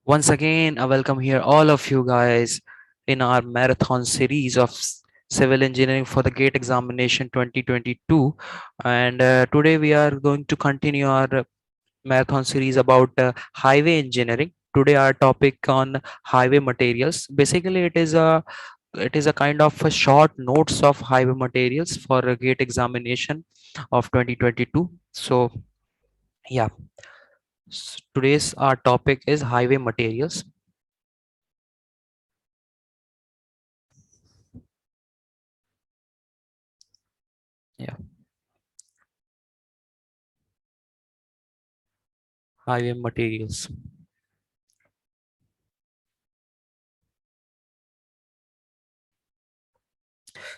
Once again, I welcome here all of you guys in our marathon series of civil engineering for the GATE examination 2022. And today we are going to continue our marathon series about highway engineering. Today our topic on highway materials. Basically, it is a kind of a short notes of highway materials for a GATE examination of 2022. So yeah, today's our topic is highway materials. Yeah, highway materials.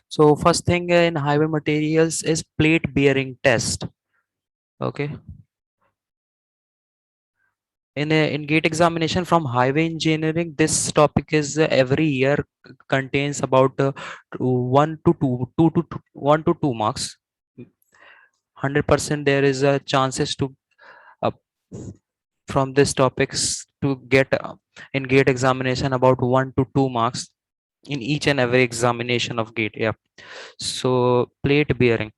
So first thing in highway materials is plate bearing test. Okay. In gate examination from highway engineering, this topic is every year contains about 1 to 2 marks. 100% there is a chances to uh, from this topics to get in gate examination about 1 to 2 marks in each and every examination of gate. Yeah. So plate bearing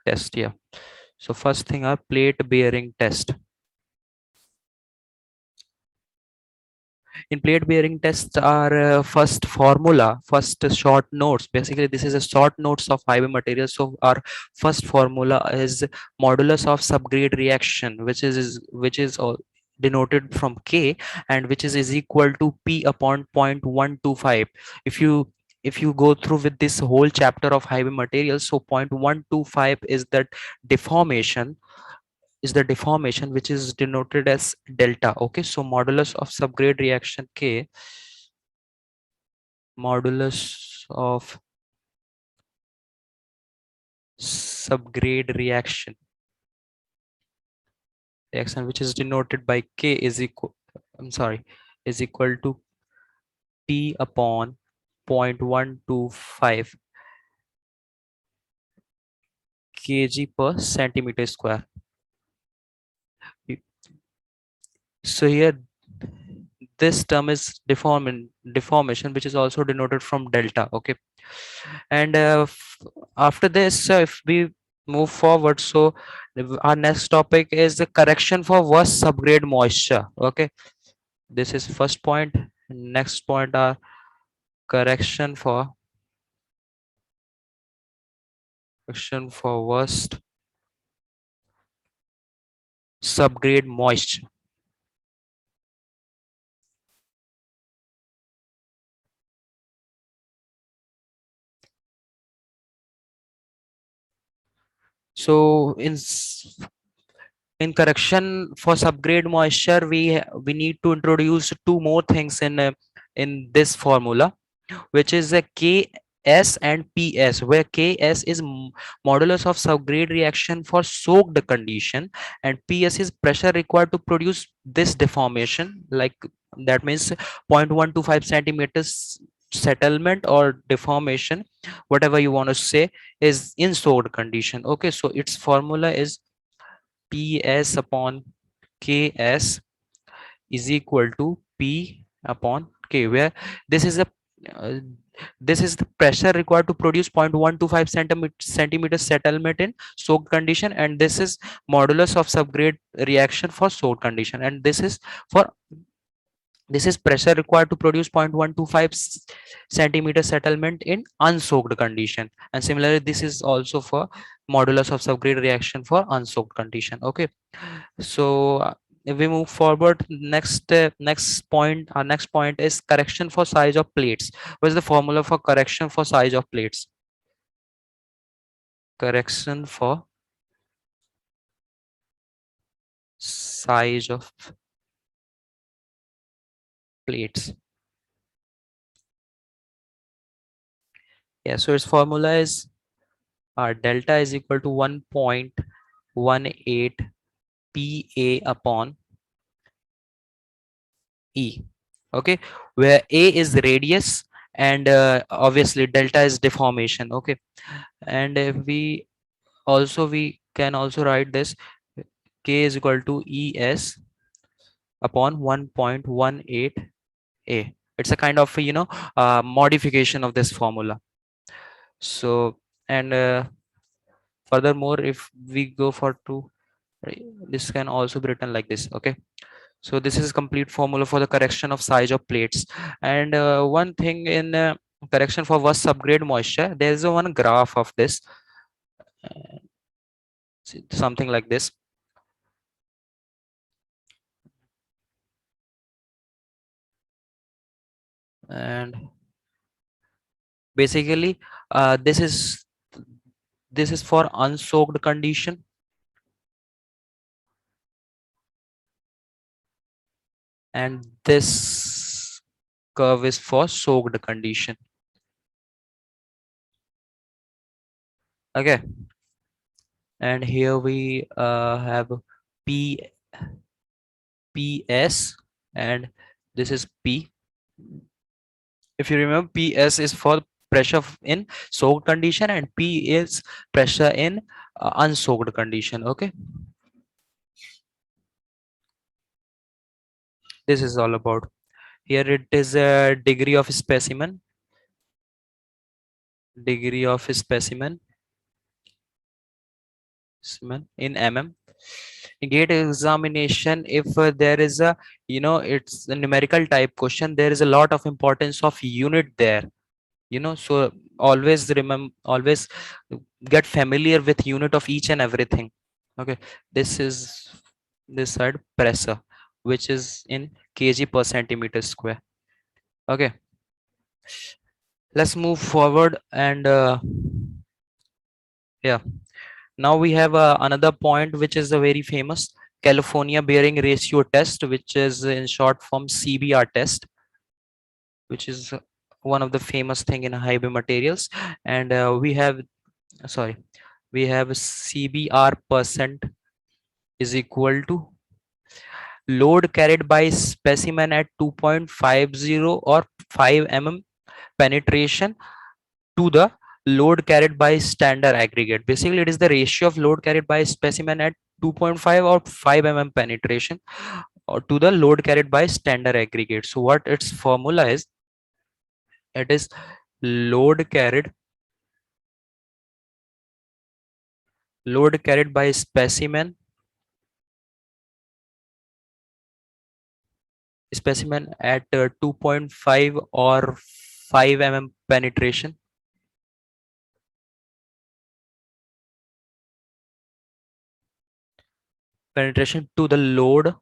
test. Yeah. So first thing are plate bearing test. In plate bearing tests are first short notes. Basically, this is a short notes of highway materials. So our first formula is modulus of subgrade reaction, which is denoted from K, and which is equal to P upon 0.125. If you go through with this whole chapter of highway materials, so 0.125 is the deformation which is denoted as delta. Okay, so modulus of subgrade reaction K, modulus of subgrade reaction which is denoted by K is equal, I'm sorry, is equal to P upon 0.125 kg per centimeter square. So here this term is deformation, which is also denoted from delta. Okay, and after this, if we move forward, so our next topic is the correction for worst subgrade moisture. Okay, this is first point. Next point are correction for worst subgrade moisture. So in correction for subgrade moisture, we need to introduce two more things in this formula, which is a Ks and Ps, where Ks is modulus of subgrade reaction for soaked condition, and Ps is pressure required to produce this deformation. Like that means 0.125 centimeters settlement or deformation, whatever you want to say, is in soaked condition. Okay, so its formula is Ps upon Ks is equal to P upon K, where this is a uh, this is the pressure required to produce 0.125 centimeter settlement in soaked condition, and this is modulus of subgrade reaction for soaked condition, and this is pressure required to produce 0.125 centimeter settlement in unsoaked condition, and similarly this is also for modulus of subgrade reaction for unsoaked condition. Okay, so if we move forward, next point is correction for size of plates. What is the formula for correction for size of plates? Correction for size of plates. Yeah, so its formula is delta is equal to 1.18 pa upon e. Okay, where a is radius, and obviously delta is deformation. Okay, and if we can also write this, K is equal to es upon 1.18 a. It's a kind of modification of this formula. So, and furthermore, if we go for 2, this can also be written like this. Okay, so this is complete formula for the correction of size of plates. And one thing in correction for worst subgrade moisture, there is a one graph of this, uh, something like this. And basically this is for unsoaked condition, and this curve is for soaked condition. Okay, and here we have p ps, and this is p. If you remember, ps is for pressure in soaked condition, and p is pressure in unsoaked condition. Okay, this is all about. Here it is a degree of specimen in mm. Gate examination, if there is a, it's a numerical type question, there is a lot of importance of unit there, so always remember, always get familiar with unit of each and everything. Okay, this is this side pressure, which is in kg per centimeter square. Okay, let's move forward. And yeah, now we have another point, which is a very famous California bearing ratio test, which is in short form CBR test, which is one of the famous thing in highway materials. And sorry, we have CBR percent is equal to load carried by specimen at 2.50 or 5 penetration to the load carried by standard aggregate. Basically, it is the ratio of load carried by specimen at 2.5 or 5 penetration or to the load carried by standard aggregate. So what its formula is, it is load carried by specimen at 2.5 or 5 penetration to the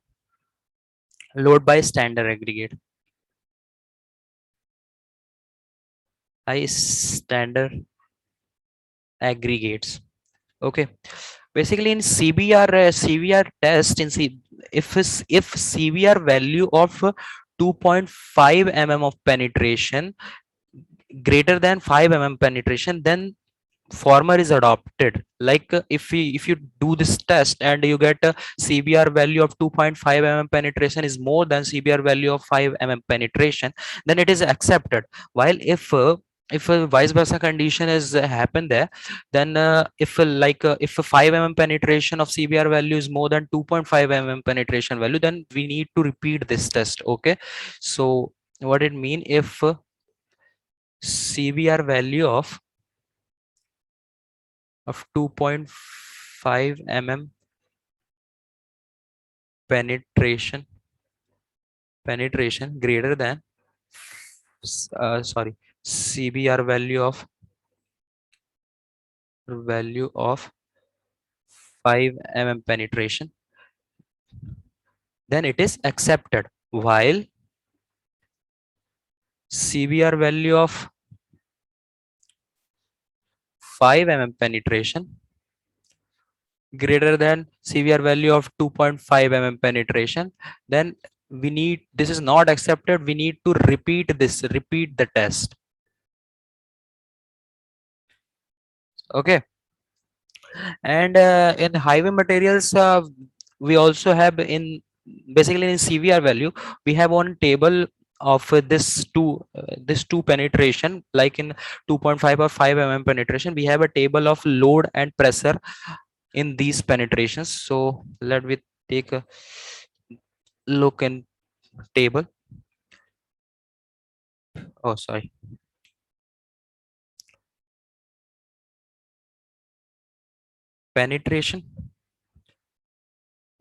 load by standard aggregate. I standard aggregates. Okay, basically in CBR test, if CBR value of 2.5 of penetration greater than 5 penetration, then former is adopted. Like if you do this test and you get a CBR value of 2.5 penetration is more than CBR value of 5 penetration, then it is accepted. While if a vice versa condition is happen there, then if a 5 penetration of CBR value is more than 2.5 penetration value, then we need to repeat this test. Okay, so what it mean, if CBR value of 2.5 penetration greater than sorry, CBR value of 5 penetration, then it is accepted. While CBR value of 5 penetration greater than CBR value of 2.5 penetration, then this is not accepted. We need to repeat the test. Okay, and in highway materials, we also have in basically in CVR value, we have one table of this two penetration, like in 2.5 or 5 penetration, we have a table of load and pressure in these penetrations. So let me take a look in table. Oh, sorry. Penetration.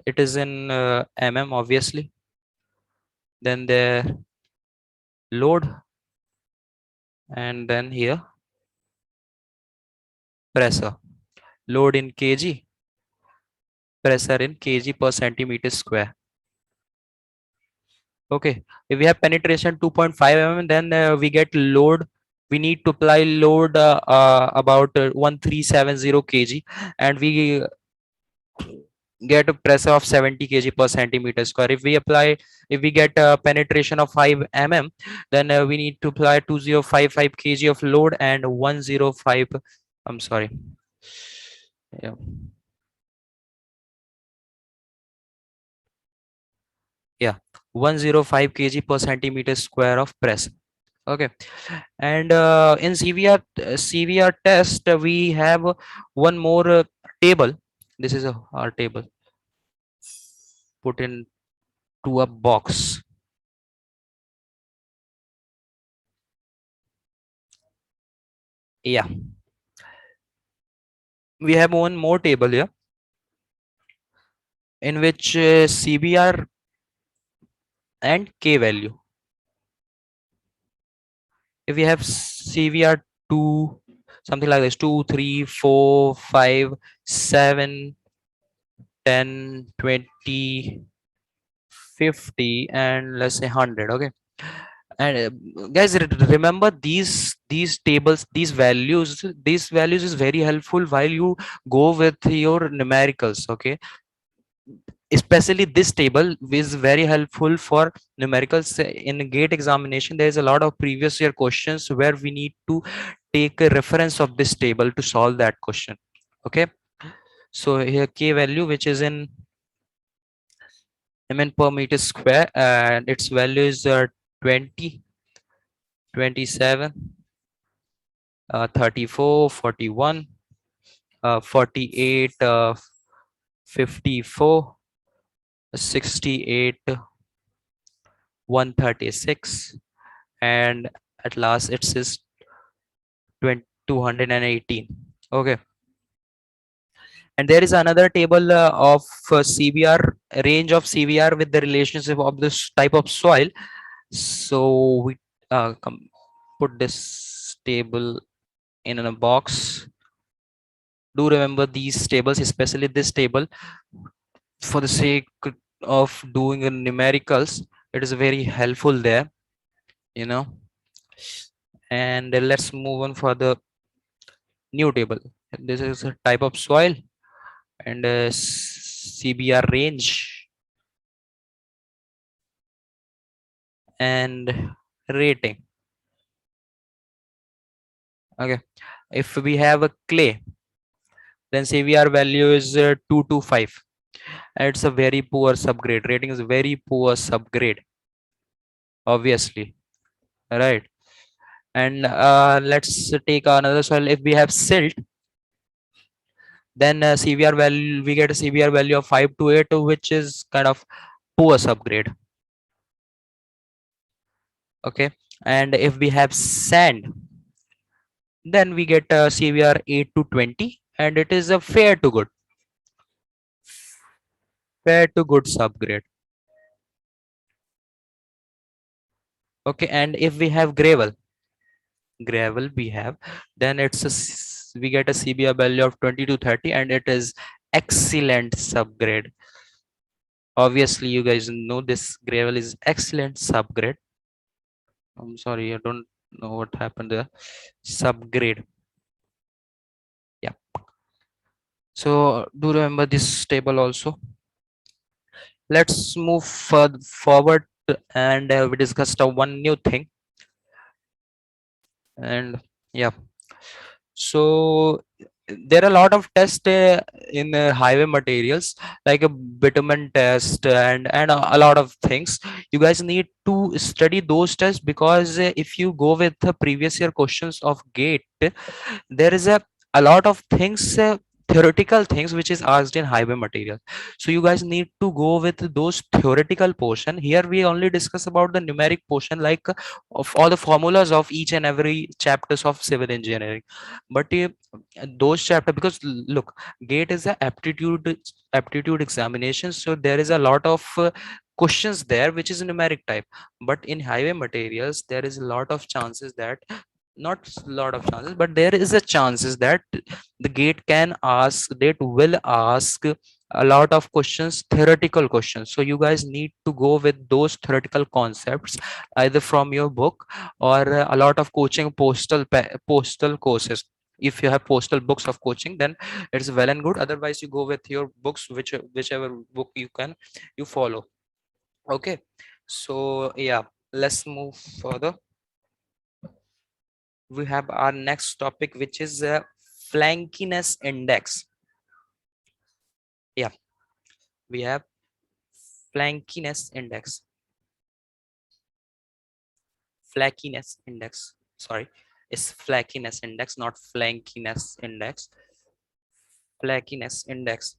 It is in mm, obviously. Then the load, and then here pressure. Load in kg, pressure in kg per centimeter square. Okay, if we have penetration 2.5 mm, then we get load. We need to apply load about 1370 kg, and we get a pressure of 70 kg per centimeter square. If we get a penetration of 5 mm, then we need to apply 2055 kg of load and 105. I'm sorry. Yeah. Yeah, 105 kg per centimeter square of pressure. Okay, and in CVR test we have one more table. This is our table put into a box. Yeah, we have one more table here in which CBR and K value. If we have CVR 2, something like this, 2, 3, 4, 5, 7, 10, 20, 50, and let's say 100. Okay, and guys, remember these tables, these values is very helpful while you go with your numericals. Okay, especially this table is very helpful for numericals. In gate examination there is a lot of previous year questions where we need to take a reference of this table to solve that question. Okay, so here k value, which is in mn per meter square, and its value is 20, 27, 34, 41, 48, 54, 68, 136, and at last it says 218. Okay, and there is another table of CBR, range of CBR with the relationship of this type of soil. So we put this table in a box. Do remember these tables, especially this table, for the sake of doing numericals. It is very helpful there, you know. And let's move on for the new table. This is a type of soil and CBR range and rating. Okay, if we have a clay, then CBR value is 225, and it's a very poor subgrade. Rating is very poor subgrade, obviously, right? And let's take another soil. If we have silt, then CBR value, we get a CBR value of 528, which is kind of poor subgrade. Okay, and if we have sand, then we get a CBR 8 to 20, and it is a fair to good subgrade. Okay, and if we have gravel we have, then we get a CBR value of 20 to 30, and it is excellent subgrade. Obviously you guys know this gravel is excellent subgrade. I'm sorry, I don't know what happened there. Subgrade. Yeah, so do remember this table also. Let's move forward, and we discussed one new thing. And yeah, so there are a lot of tests in highway materials, like a bitumen test, and a lot of things. You guys need to study those tests, because if you go with the previous year questions of gate, there is a lot of things theoretical things which is asked in highway material. So you guys need to go with those theoretical portion. Here we only discuss about the numeric portion, like of all the formulas of each and every chapters of civil engineering. But those chapter, because look, gate is a aptitude examination, so there is a lot of questions there which is numeric type. But in highway materials there is a lot of chances that, not lot of chances, but there is a chances that the gate can ask, that will ask a lot of questions, theoretical questions. So you guys need to go with those theoretical concepts either from your book or a lot of coaching postal courses. If you have postal books of coaching, then it's well and good. Otherwise you go with your books, whichever book you can, you follow. Okay, so yeah, let's move further. We have our next topic, which is flankiness index. Yeah, we have flankiness index. Flakiness index, sorry, it's flakiness index, not flankiness index. Flakiness index,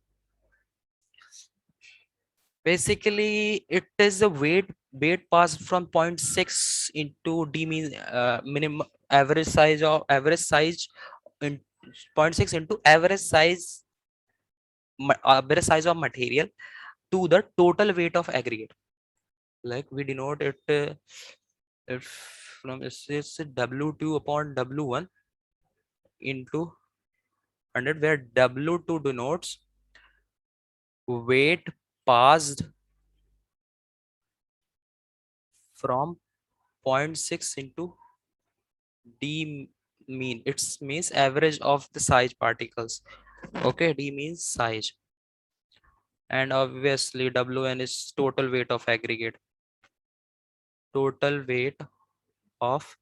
basically it is a weight passed from point 0.6 into d mean minimum average size in point 0.6 into average size of material to the total weight of aggregate. Like we denote it if from it's w2 upon w1 into 100, where w2 denotes weight passed from point 0.6 into d mean. It means average of the size particles. Okay, d means size, and obviously wn is total weight of aggregate. Total weight of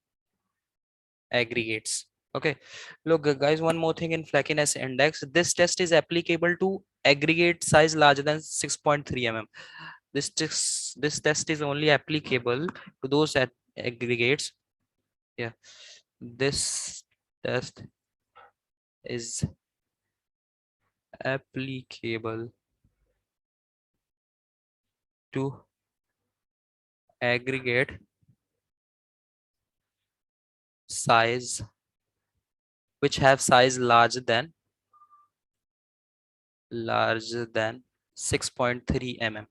aggregates. Okay, look guys, one more thing in flakiness index, this test is applicable to aggregate size larger than 6.3 mm. This test is only applicable to those aggregates. Yeah, this test is applicable to aggregate size which have size larger than 6.3 mm.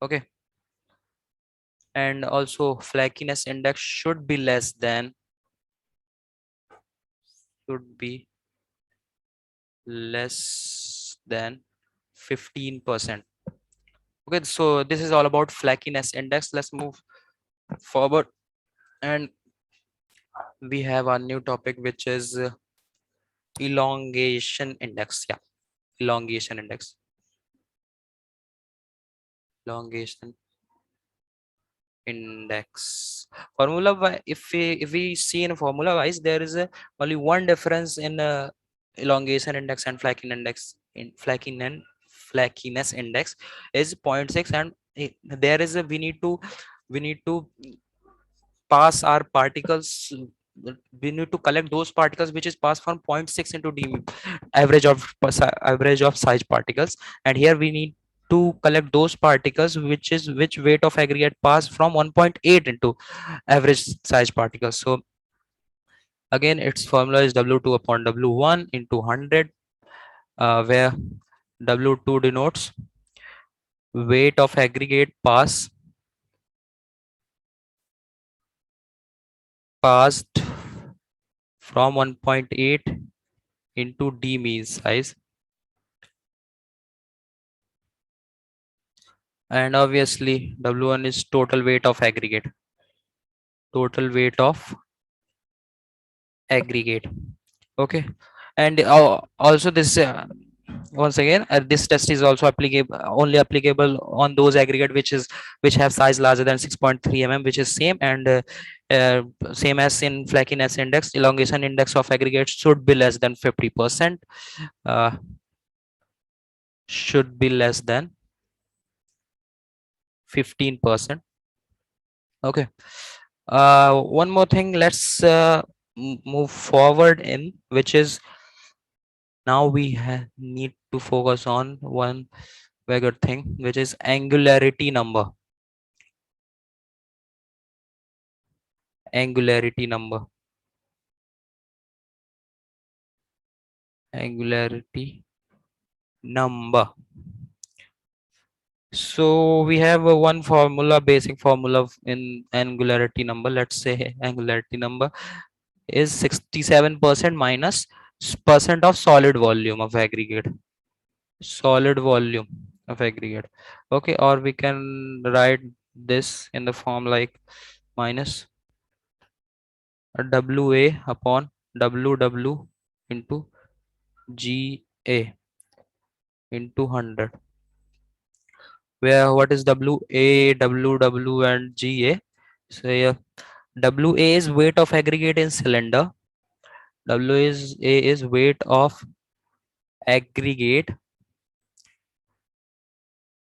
Okay, and also flakiness index should be less than 15%. Okay, so this is all about flakiness index. Let's move forward, and we have a new topic, which is elongation index. Yeah, elongation index. Elongation index formula. If we see in formula wise, there is only one difference in elongation index and flakiness index is zero point 0.6, and there is a we need to pass our particles. We need to collect those particles which is passed from 0.6 into d average of size particles, and here we need to collect those particles which weight of aggregate passed from 1.8 into average size particles. So again, its formula is w2 upon w1 into 100, where w2 denotes weight of aggregate passed from 1.8 into d mean size, and obviously w1 is total weight of aggregate. Total weight of aggregate. Okay, and also this once again, this test is also applicable on those aggregate which have size larger than 6.3 mm, which is same, and uh, same as in flakiness index, elongation index of aggregate should be less than 50%. Should be less than 15%. Okay, one more thing, let's move forward in, which is Now we need to focus on one very good thing, which is angularity number. Angularity number. Angularity number. So we have one formula, basic formula in angularity number. Let's say angularity number is 67% minus percent of solid volume of aggregate. Solid volume of aggregate. Okay, or we can write this in the form like minus WA upon WW into GA into 100, where what is WA, WW and GA? So yeah, WA is weight of aggregate in cylinder. WA is weight of aggregate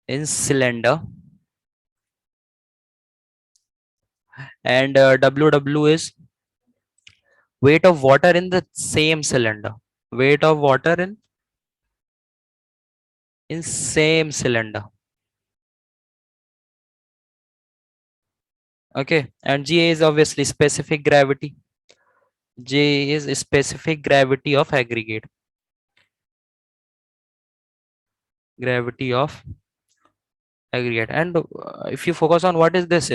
in cylinder, and WW is weight of water in the same cylinder. Weight of water in same cylinder. Okay, and GA is obviously specific gravity. J is specific gravity of aggregate. Gravity of aggregate. And if you focus on what is this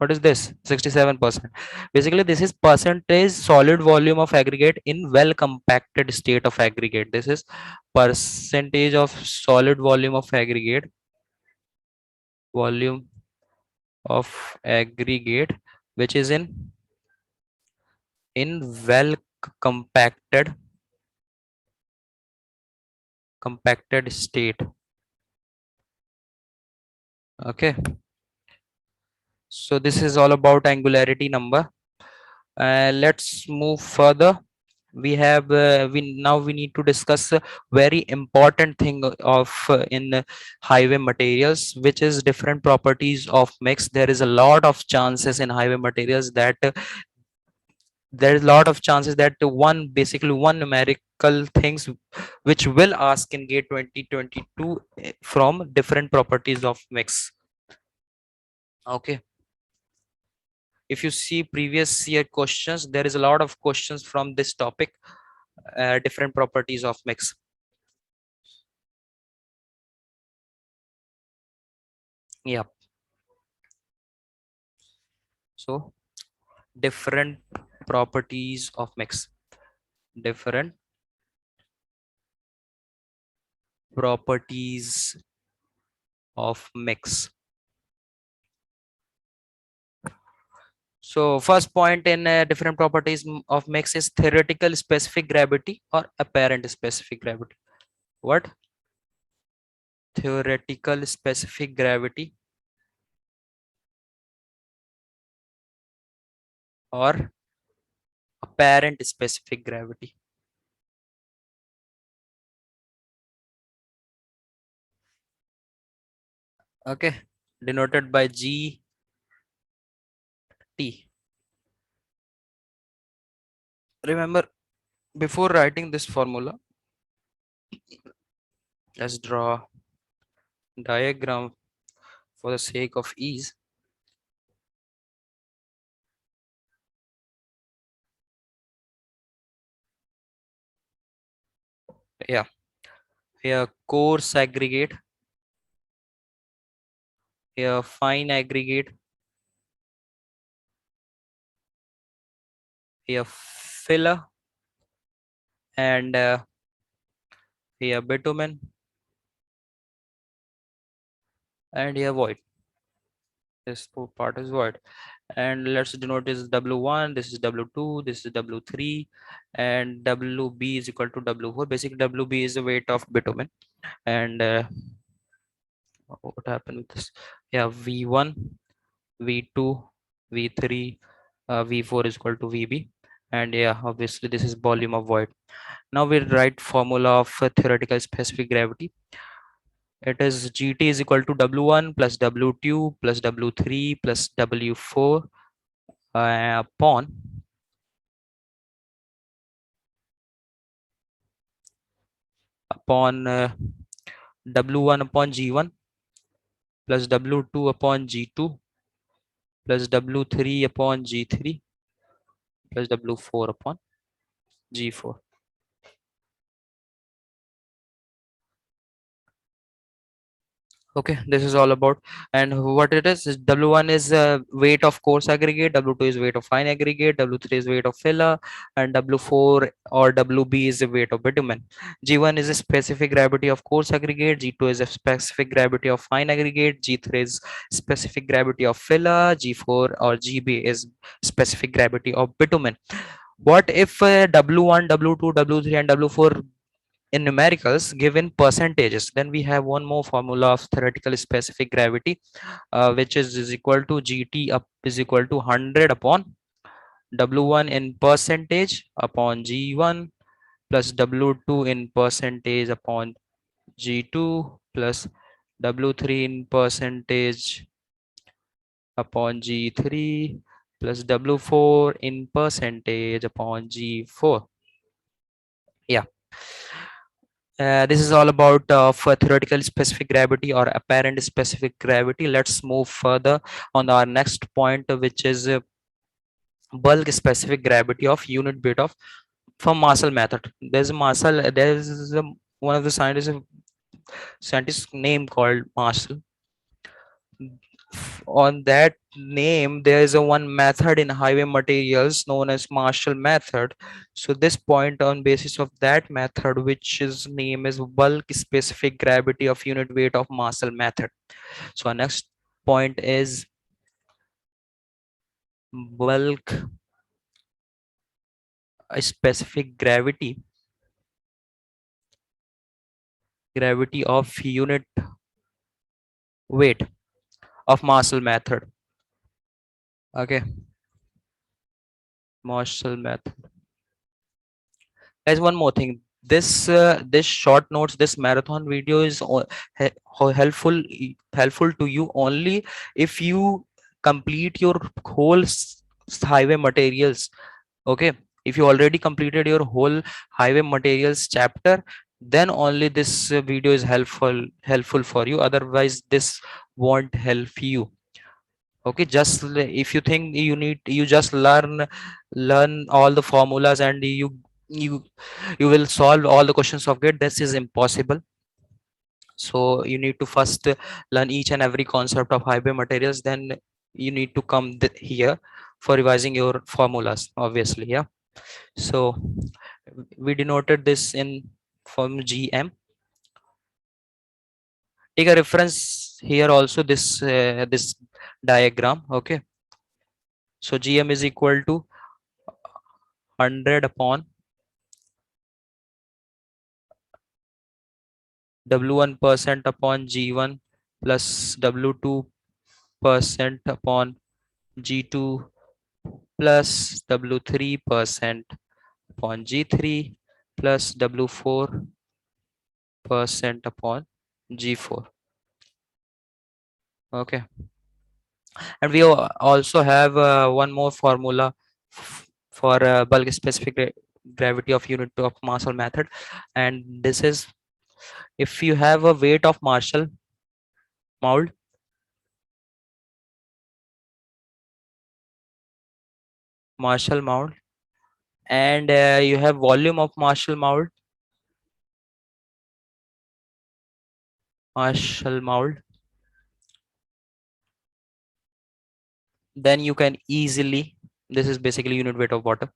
67%, basically this is percentage solid volume of aggregate in well compacted state of aggregate. This is percentage of solid volume of aggregate, volume of aggregate, which is in well compacted state. Okay, so this is all about angularity number. Let's move further. We need to discuss a very important thing of in highway materials, which is different properties of mix. There is a lot of chances in highway materials that there is a lot of chances that one numerical things which will ask in gate 2022 from different properties of mix. Okay, if you see previous year questions, there is a lot of questions from this topic, different properties of mix. Yeah, so different properties of mix, different properties of mix. So first point in different properties of mix is theoretical specific gravity or apparent specific gravity. What? Theoretical specific gravity or apparent specific gravity. Okay, denoted by GT. Remember, before writing this formula, let's draw diagram for the sake of ease. Yeah, here coarse aggregate, here fine aggregate, here filler, and here bitumen, and here void. This part is void, and let's denote this W1, this is W2, this is W3, and WB is equal to W4. Basically WB is the weight of bitumen, and what happened with this? Yeah, V1, V2, V3, V4 is equal to VB, and yeah, obviously this is volume of void. Now we'll write formula of theoretical specific gravity. It is GT is equal to W1 plus W2 plus W3 plus W4 upon upon W1 upon G1 plus W2 upon G2 plus W3 upon G3 plus W4 upon G4. Okay, this is all about. And what it is W1 is weight of coarse aggregate, W2 is weight of fine aggregate, W3 is weight of filler, and W4 or WB is the weight of bitumen. G1 is a specific gravity of coarse aggregate, G2 is a specific gravity of fine aggregate, G3 is specific gravity of filler, G4 or GB is specific gravity of bitumen. What if W1, W2, W3 and W4 in numericals given percentages? Then we have one more formula of theoretical specific gravity, which is equal to GT up is equal to 100 upon W1 in percentage upon G1 plus W2 in percentage upon G2 plus W3 in percentage upon G3 plus W4 in percentage upon G4. Yeah. This is all about for theoretical specific gravity or apparent specific gravity. Let's move further on our next point, which is bulk specific gravity of unit weight of from Marshall method. There's a Marshall. One of the scientists name called Marshall. On that name, there is a one method in highway materials known as Marshall method. So this point on basis of that method, which is name is bulk specific gravity of unit weight of Marshall method. So our next point is bulk specific gravity of unit weight of Marshall method. Okay, Marshall method. There's one more thing. This short notes, this marathon video is helpful to you only if you complete your whole highway materials. Okay, if you already completed your whole highway materials chapter, then only this video is helpful for you. Otherwise, this won't help you. Okay, just if you think you just learn all the formulas and you you will solve all the questions of gate, this is impossible. So you need to first learn each and every concept of highway materials, then you need to come here for revising your formulas, obviously. Yeah, so we denoted this in from GM. Take a reference here also, this diagram. Okay, so GM is equal to 100 upon W1% upon G1 plus W2% upon G2 plus W3% upon G3 plus W4% upon G4. Okay, and we also have one more formula for bulk specific gravity of unit of Marshall method, and this is if you have a weight of mold Marshall mold and you have volume of Marshall mold, then you can easily, this is basically unit weight of water,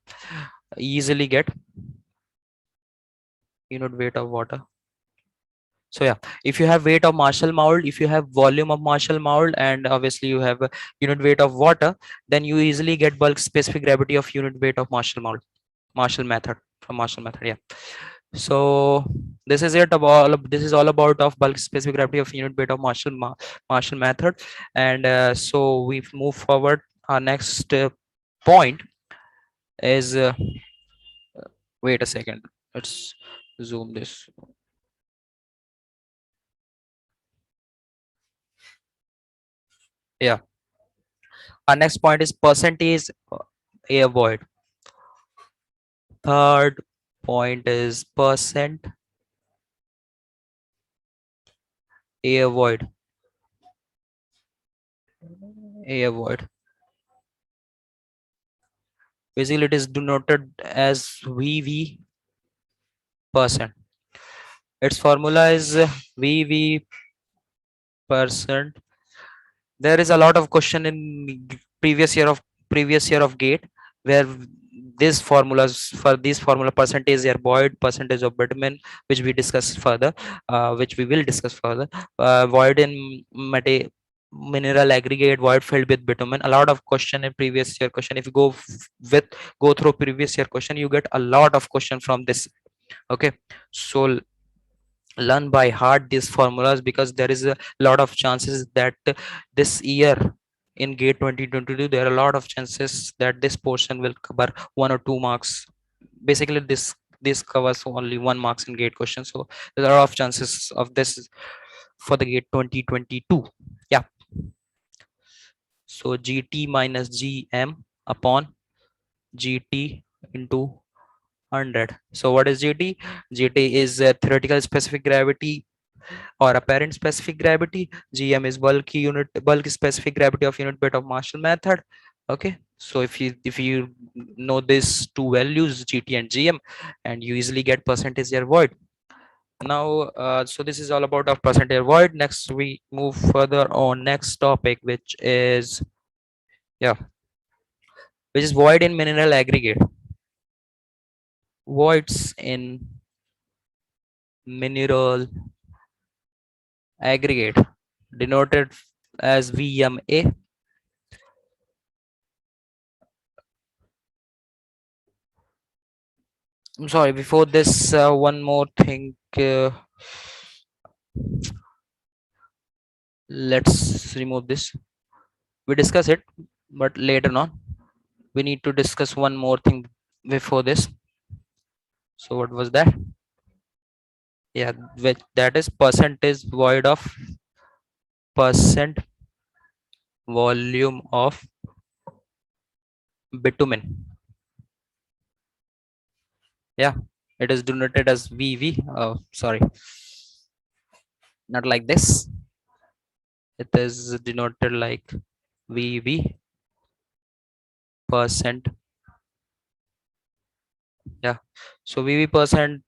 easily get unit weight of water. So yeah, if you have weight of Marshall mold, if you have volume of Marshall mold, and obviously you have a unit weight of water, then you easily get bulk specific gravity of unit weight of Marshall method, from Marshall method. Yeah, so this is it about, this is all about of bulk specific gravity of unit weight of Marshall method. And so we move forward. Our next point is wait a second, let's zoom this. Yeah, our next point is percentage air void. Third point is percent A void, A void. Basically, it is denoted as VV percent. Its formula is VV percent. There is a lot of question in previous year of gate where these formulas for these formula percentage are void, percentage of bitumen, which we discuss further, which we will discuss further, void in mineral aggregate, void filled with bitumen. A lot of question in previous year question. If you with go through previous year question, you get a lot of question from this. Okay, so learn by heart these formulas, because there is a lot of chances that this year in gate 2022 there are a lot of chances that this portion will cover 1 or 2 marks. Basically this covers only 1 marks in gate question, so there are a lot of chances of this for the gate 2022. Yeah, so gt minus gm upon gt into 100. So what is gt? Gt is theoretical specific gravity or apparent specific gravity. Gm is bulk specific gravity of unit bit of Marshall method. Okay, so if you know these two values gt and gm, and you easily get percentage error void. Now so this is all about of percent error void. Next we move further on next topic, which is, yeah, which is void in mineral aggregate. Voids in mineral aggregate denoted as VMA. I'm sorry, before this, one more thing. Let's remove this. We discuss it, but later on, we need to discuss one more thing before this. So, what was that? Yeah, which that is percentage void of percent volume of bitumen. Yeah, it is denoted as VV. Oh, sorry, not like this. It is denoted like VV percent. Yeah, so VV percent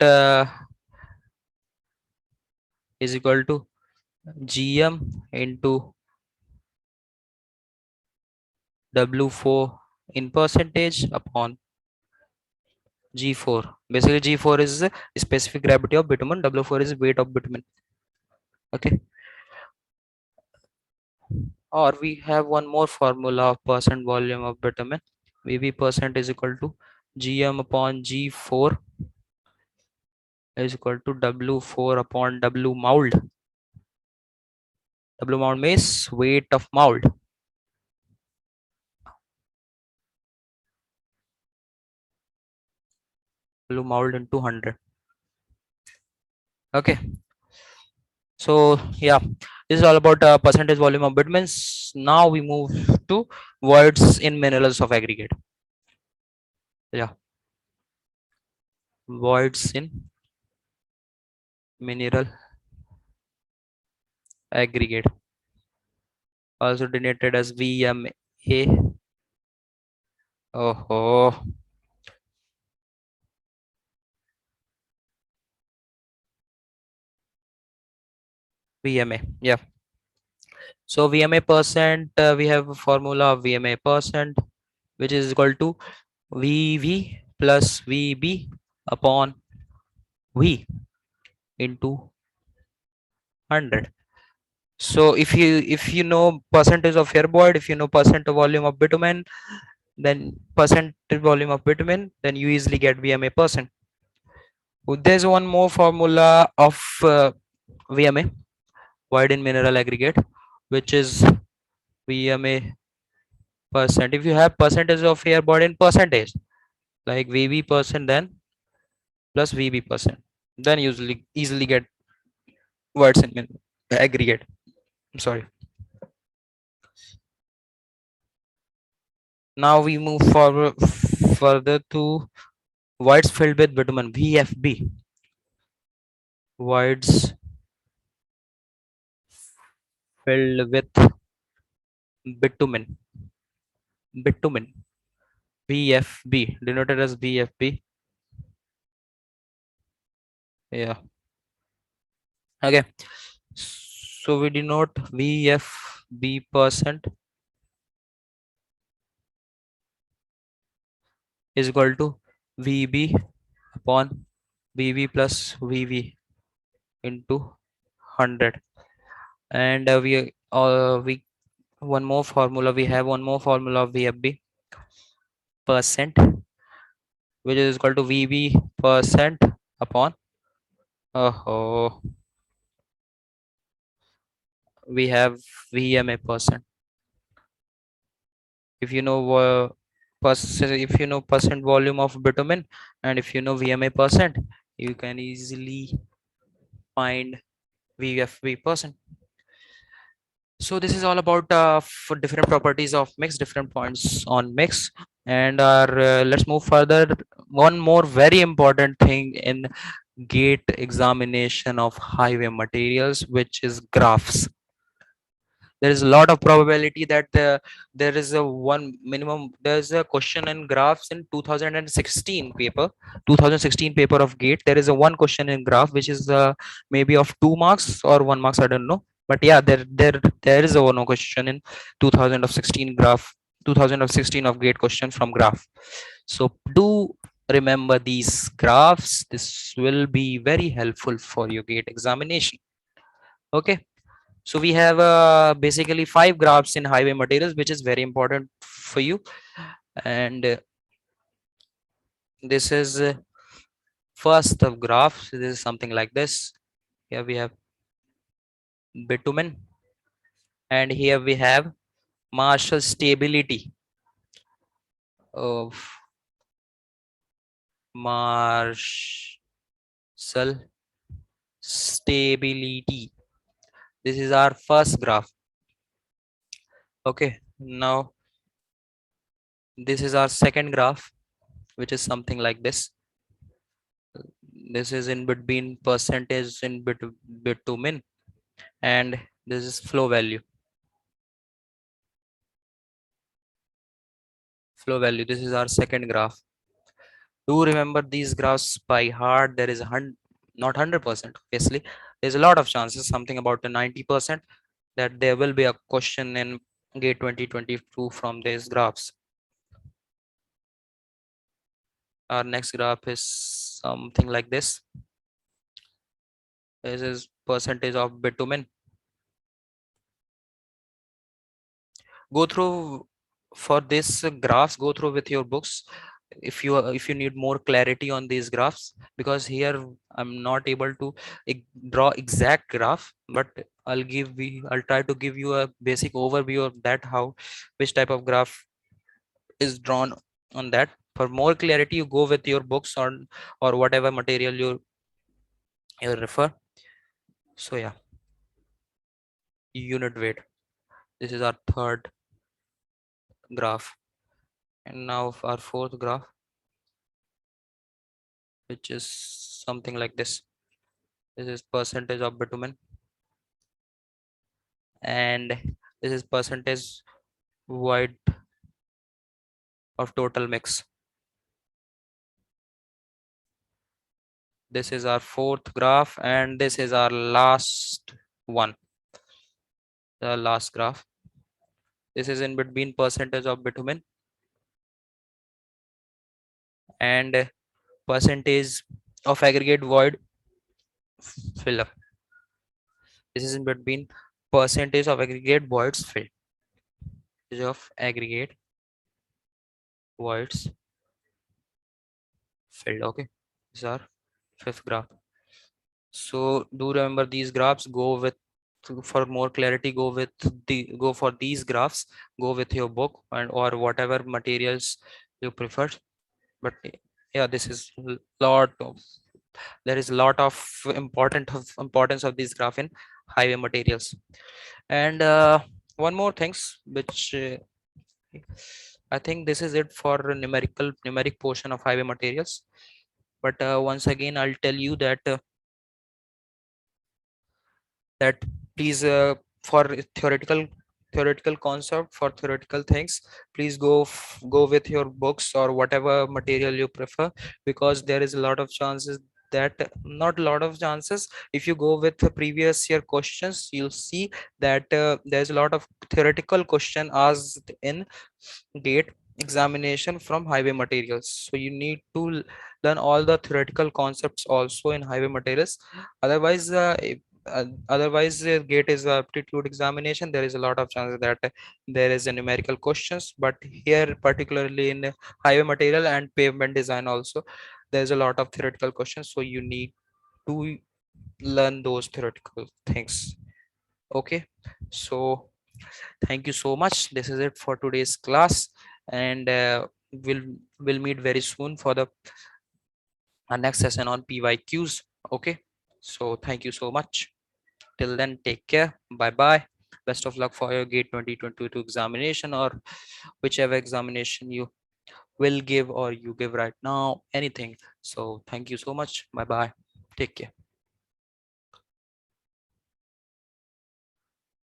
is equal to GM into W4 in percentage upon G4. Basically, G4 is the specific gravity of bitumen, W4 is weight of bitumen. Okay, or we have one more formula of percent volume of bitumen. VV percent is equal to GM upon G4 is equal to W4 upon W mould. W mould means weight of mould. W mould into 100. Okay, so yeah, this is all about percentage volume of bitumens. Now we move to voids in minerals of aggregate. Yeah, voids in mineral aggregate, also denoted as VMA. Oh, VMA. Yeah. So VMA percent, we have a formula of VMA percent, which is equal to VV plus VB upon V into 100. So if you know percentage of air void, if you know percent of volume of bitumen, then percent volume of bitumen, then you easily get VMA percent. There's one more formula of VMA, void in mineral aggregate, which is VMA percent. If you have percentage of air void in percentage, like VB percent, then plus VB percent, then usually easily get voids in aggregate. I'm sorry. Now we move forward further to voids filled with bitumen, VFB. Voids filled with bitumen. Bitumen. BFB, denoted as BFB. Yeah. Okay. So we denote VFB percent is equal to VB upon VB plus VV into 100. And we one more formula. We have one more formula of VFB percent, which is equal to VB percent upon oh, we have VMA percent. If you know if you know percent volume of bitumen, and if you know VMA percent, you can easily find VFB percent. So this is all about for different properties of mix, different points on mix. And let's move further. One more very important thing in gate examination of highway materials, which is graphs. There is a lot of probability that there is a one minimum, there's a question in graphs in 2016 paper, 2016 paper of gate. There is a one question in graph which is maybe of 2 marks or 1 marks, I don't know. But yeah, there is a one question in 2016 graph, 2016 of gate question from graph. So do remember these graphs. This will be very helpful for your gate examination. Okay. So we have basically 5 graphs in highway materials, which is very important for you. And this is first of graph. This is something like this. Here we have bitumen, and here we have Marshall stability of Marshall stability. This is our first graph. Okay, now this is our second graph, which is something like this. This is in between percentage in bitumen, and this is flow value. Flow value. This is our second graph. Do remember these graphs by heart. There is not 100%. Obviously, there's a lot of chances, something about the 90%, that there will be a question in GATE 2022 from these graphs. Our next graph is something like this. This is percentage of bitumen. Go through for this graphs. Go through with your books if you need more clarity on these graphs, because here I'm not able to draw exact graph, but I'll try to give you a basic overview of that, how which type of graph is drawn on that. For more clarity, you go with your books or whatever material you refer. So yeah, unit weight. This is our third graph, and now our fourth graph, which is something like this. This is percentage of bitumen, and this is percentage void of total mix. This is our fourth graph, and this is our last one, the last graph. This is in between percentage of bitumen and percentage of aggregate void filler. This is in between percentage of aggregate voids filled. Of aggregate voids filled. Okay, these are fifth graph. So do remember these graphs. Go with, for more clarity, go for these graphs. Go with your book and or whatever materials you prefer. But yeah, this is lot of, there is a lot of importance of this graph in highway materials. And one more things which I think this is it for numeric portion of highway materials. But once again, I'll tell you that that please for theoretical concept, for theoretical things, please go with your books or whatever material you prefer, because there is a lot of chances that, not a lot of chances, if you go with the previous year questions, you'll see that there's a lot of theoretical question asked in gate examination from highway materials. So you need to learn all the theoretical concepts also in highway materials. Otherwise gate is a aptitude examination, there is a lot of chances that there is a numerical questions, but here particularly in highway material and pavement design also, there's a lot of theoretical questions, so you need to learn those theoretical things. Okay, so thank you so much, this is it for today's class, and we'll meet very soon for the next session on pyqs. Okay, so thank you so much. Till then, take care. Bye bye. Best of luck for your gate 2022 examination, or whichever examination you will give or you give right now, anything. So thank you so much. Bye bye. Take care.